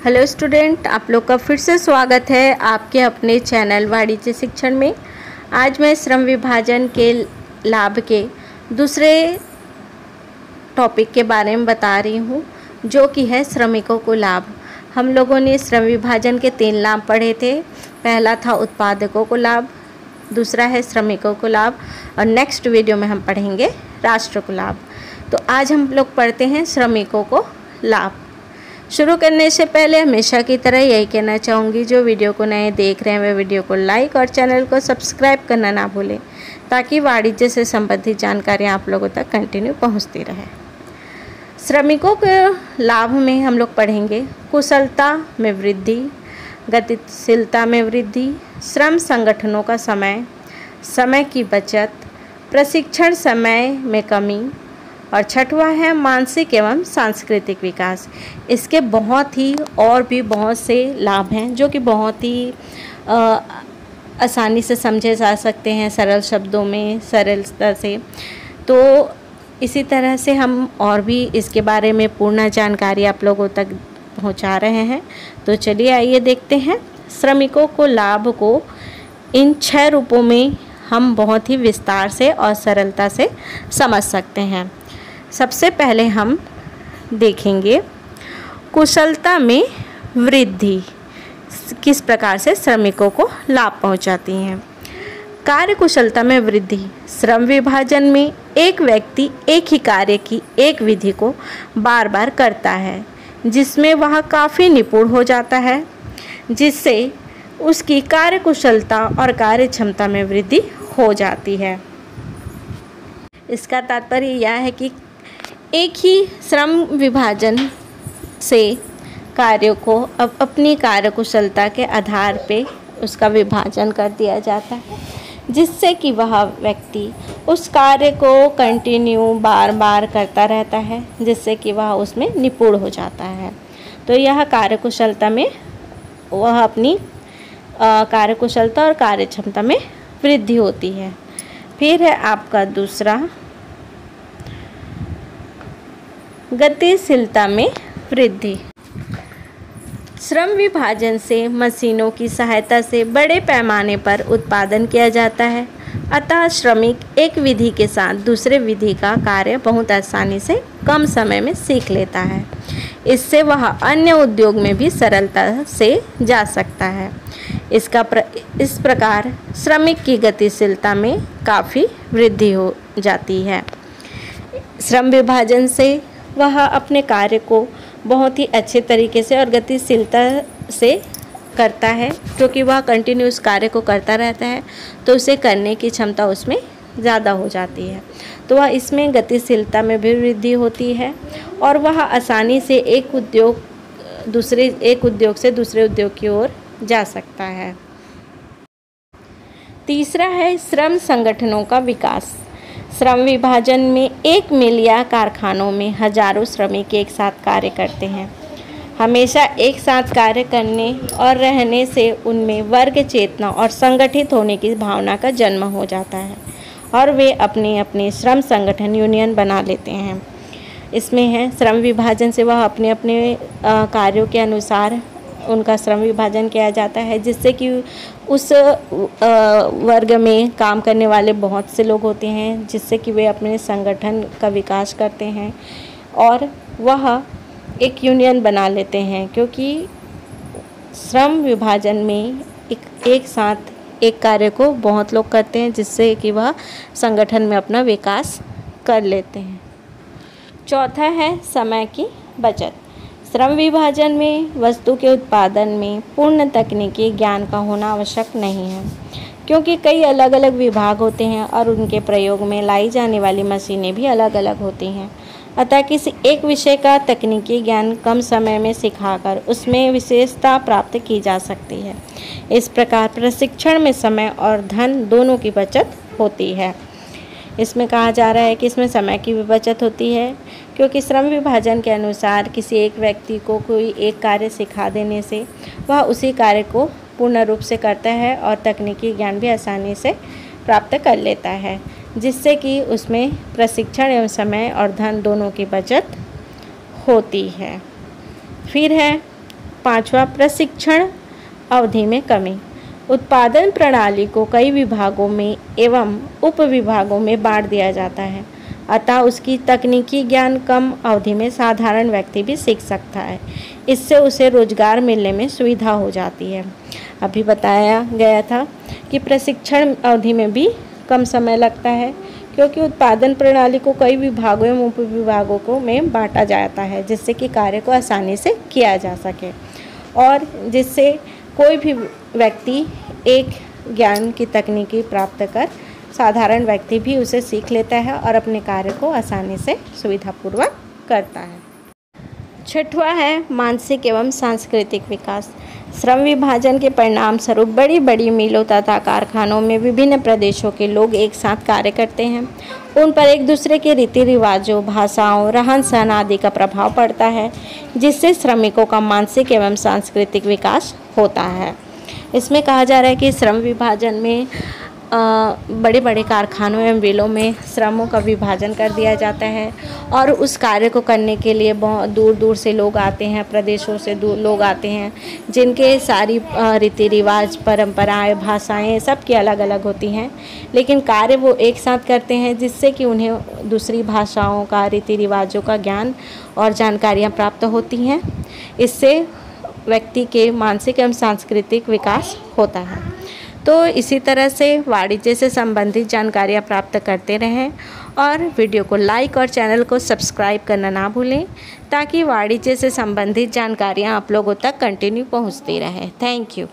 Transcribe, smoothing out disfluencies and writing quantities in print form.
Hello student, आप लोग का फिर से स्वागत है आपके अपने चैनल वाणिज्य शिक्षण में। आज मैं श्रम विभाजन के लाभ के दूसरे टॉपिक के बारे में बता रही हूँ, जो कि है श्रमिकों को लाभ। हम लोगों ने श्रम विभाजन के 3 लाभ पढ़े थे। पहला था उत्पादकों को लाभ, दूसरा है श्रमिकों को लाभ और नेक्स्ट वीडियो में हम पढ़ेंगे राष्ट्र को लाभ। तो आज हम लोग पढ़ते हैं श्रमिकों को लाभ। शुरू करने से पहले हमेशा की तरह यही कहना चाहूँगी, जो वीडियो को नए देख रहे हैं वे वीडियो को लाइक और चैनल को सब्सक्राइब करना ना भूलें, ताकि वाणिज्य से संबंधित जानकारी आप लोगों तक कंटिन्यू पहुँचती रहे। श्रमिकों के लाभ में हम लोग पढ़ेंगे कुशलता में वृद्धि, गतिशीलता में वृद्धि, श्रम संगठनों का समय की बचत, प्रशिक्षण समय में कमी और छठवां है मानसिक एवं सांस्कृतिक विकास। इसके बहुत ही और भी बहुत से लाभ हैं, जो कि बहुत ही आसानी से समझे जा सकते हैं, सरल शब्दों में, सरलता से। तो इसी तरह से हम और भी इसके बारे में पूर्ण जानकारी आप लोगों तक पहुंचा रहे हैं। तो चलिए आइए देखते हैं श्रमिकों को लाभ को इन 6 रूपों में हम बहुत ही विस्तार से और सरलता से समझ सकते हैं। सबसे पहले हम देखेंगे कुशलता में वृद्धि किस प्रकार से श्रमिकों को लाभ पहुंचाती है। कार्य कुशलता में वृद्धि श्रम विभाजन में एक व्यक्ति एक ही कार्य की एक विधि को बार बार करता है, जिसमें वह काफ़ी निपुण हो जाता है, जिससे उसकी कार्य कुशलता और कार्य क्षमता में वृद्धि हो जाती है। इसका तात्पर्य यह है कि एक ही श्रम विभाजन से कार्यों को अब अपनी कार्यकुशलता के आधार पे उसका विभाजन कर दिया जाता है, जिससे कि वह व्यक्ति उस कार्य को कंटिन्यू बार बार करता रहता है, जिससे कि वह उसमें निपुण हो जाता है। तो यह कार्यकुशलता में वह अपनी कार्यकुशलता और कार्य क्षमता में वृद्धि होती है। फिर है आपका दूसरा गतिशीलता में वृद्धि। श्रम विभाजन से मशीनों की सहायता से बड़े पैमाने पर उत्पादन किया जाता है, अतः श्रमिक एक विधि के साथ दूसरे विधि का कार्य बहुत आसानी से कम समय में सीख लेता है। इससे वह अन्य उद्योग में भी सरलता से जा सकता है। इस प्रकार श्रमिक की गतिशीलता में काफ़ी वृद्धि हो जाती है। श्रम विभाजन से वह अपने कार्य को बहुत ही अच्छे तरीके से और गतिशीलता से करता है, क्योंकि वह कंटिन्यूस कार्य को करता रहता है, तो उसे करने की क्षमता उसमें ज़्यादा हो जाती है। तो वह इसमें गतिशीलता में भी वृद्धि होती है और वह आसानी से एक उद्योग से दूसरे उद्योग की ओर जा सकता है। तीसरा है श्रम संगठनों का विकास। श्रम विभाजन में एक मिल या कारखानों में हजारों श्रमिक एक साथ कार्य करते हैं। हमेशा एक साथ कार्य करने और रहने से उनमें वर्ग चेतना और संगठित होने की भावना का जन्म हो जाता है और वे अपने अपने श्रम संगठन यूनियन बना लेते हैं। इसमें है श्रम विभाजन से वह अपने अपने कार्यों के अनुसार उनका श्रम विभाजन किया जाता है, जिससे कि उस वर्ग में काम करने वाले बहुत से लोग होते हैं, जिससे कि वे अपने संगठन का विकास करते हैं और वह एक यूनियन बना लेते हैं, क्योंकि श्रम विभाजन में एक साथ एक कार्य को बहुत लोग करते हैं, जिससे कि वह संगठन में अपना विकास कर लेते हैं। चौथा है समय की बचत। श्रम विभाजन में वस्तु के उत्पादन में पूर्ण तकनीकी ज्ञान का होना आवश्यक नहीं है, क्योंकि कई अलग अलग विभाग होते हैं और उनके प्रयोग में लाई जाने वाली मशीनें भी अलग अलग होती हैं। अतः किसी एक विषय का तकनीकी ज्ञान कम समय में सिखाकर उसमें विशेषता प्राप्त की जा सकती है। इस प्रकार प्रशिक्षण में समय और धन दोनों की बचत होती है। इसमें कहा जा रहा है कि इसमें समय की भी बचत होती है, क्योंकि श्रम विभाजन के अनुसार किसी एक व्यक्ति को कोई एक कार्य सिखा देने से वह उसी कार्य को पूर्ण रूप से करता है और तकनीकी ज्ञान भी आसानी से प्राप्त कर लेता है, जिससे कि उसमें प्रशिक्षण एवं समय और धन दोनों की बचत होती है। फिर है 5वां, प्रशिक्षण अवधि में कमी। उत्पादन प्रणाली को कई विभागों में एवं उप विभागों में बांट दिया जाता है, अतः उसकी तकनीकी ज्ञान कम अवधि में साधारण व्यक्ति भी सीख सकता है। इससे उसे रोजगार मिलने में सुविधा हो जाती है। अभी बताया गया था कि प्रशिक्षण अवधि में भी कम समय लगता है, क्योंकि उत्पादन प्रणाली को कई विभागों एवं उप विभागों को में बांटा जाता है, जिससे कि कार्य को आसानी से किया जा सके और जिससे कोई भी व्यक्ति एक ज्ञान की तकनीकी प्राप्त कर साधारण व्यक्ति भी उसे सीख लेता है और अपने कार्य को आसानी से सुविधापूर्वक करता है। 6वां है मानसिक एवं सांस्कृतिक विकास। श्रम विभाजन के परिणाम स्वरूप बड़ी बड़ी मिलों तथा कारखानों में विभिन्न प्रदेशों के लोग एक साथ कार्य करते हैं। उन पर एक दूसरे के रीति रिवाजों, भाषाओं, रहन सहन आदि का प्रभाव पड़ता है, जिससे श्रमिकों का मानसिक एवं सांस्कृतिक विकास होता है। इसमें कहा जा रहा है कि श्रम विभाजन में बड़े बड़े कारखानों एवं मिलों में श्रमों का विभाजन कर दिया जाता है और उस कार्य को करने के लिए बहुत दूर दूर से लोग आते हैं, प्रदेशों से दूर लोग आते हैं, जिनके सारी रीति रिवाज, परंपराएं, भाषाएं सबकी अलग अलग होती हैं, लेकिन कार्य वो एक साथ करते हैं, जिससे कि उन्हें दूसरी भाषाओं का, रीति रिवाजों का ज्ञान और जानकारियाँ प्राप्त होती हैं। इससे व्यक्ति के मानसिक एवं सांस्कृतिक विकास होता है। तो इसी तरह से वाणिज्य से संबंधित जानकारियाँ प्राप्त करते रहें और वीडियो को लाइक और चैनल को सब्सक्राइब करना ना भूलें, ताकि वाणिज्य से संबंधित जानकारियाँ आप लोगों तक कंटिन्यू पहुँचती रहें। Thank you.